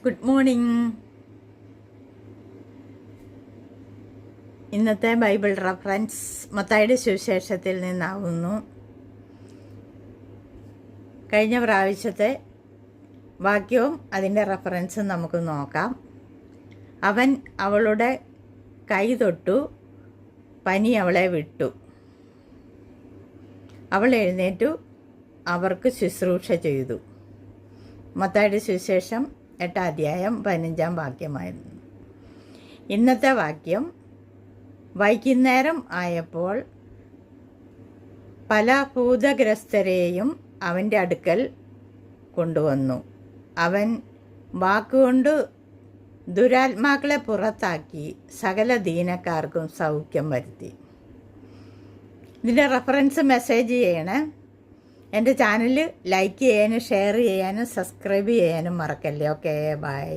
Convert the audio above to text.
Good morning. ഇന്നത്തെ Bible reference മത്തായിയുടെ സുവിശേഷത്തിൽ നിന്നാവുന്നു. കഴിഞ്ഞ പ്രാവശ്യത്തെ വാക്യവും അതിൻ്റെ റഫറൻസും നമുക്ക് നോക്കാം. അവൻ അവളുടെ കൈ തൊട്ടു, പനി അവളെ വിട്ടു. അവൾ എഴുന്നേറ്റു അവർക്ക് ശുശ്രൂഷ ചെയ്തു. മത്തായിയുടെ സുവിശേഷം 8-ാം അധ്യായം 15-ാം വാക്യമായിരുന്നു. ഇന്നത്തെ വാക്യം, വൈകുന്നേരം ആയപ്പോൾ പല ഭൂതഗ്രസ്തരെയും അവൻ്റെ അടുക്കൽ കൊണ്ടുവന്നു. അവൻ വാക്കുകൊണ്ട് ദുരാത്മാക്കളെ പുറത്താക്കി സകല ദീനക്കാർക്കും സൗഖ്യം വരുത്തി. ഇതിൻ്റെ റെഫറൻസ് മെസ്സേജ് ചെയ്യണേ. എൻ്റെ ചാനൽ ലൈക്ക് ചെയ്യാനും ഷെയർ ചെയ്യാനും സബ്സ്ക്രൈബ് ചെയ്യാനും മറക്കല്ലേ. Okay, by.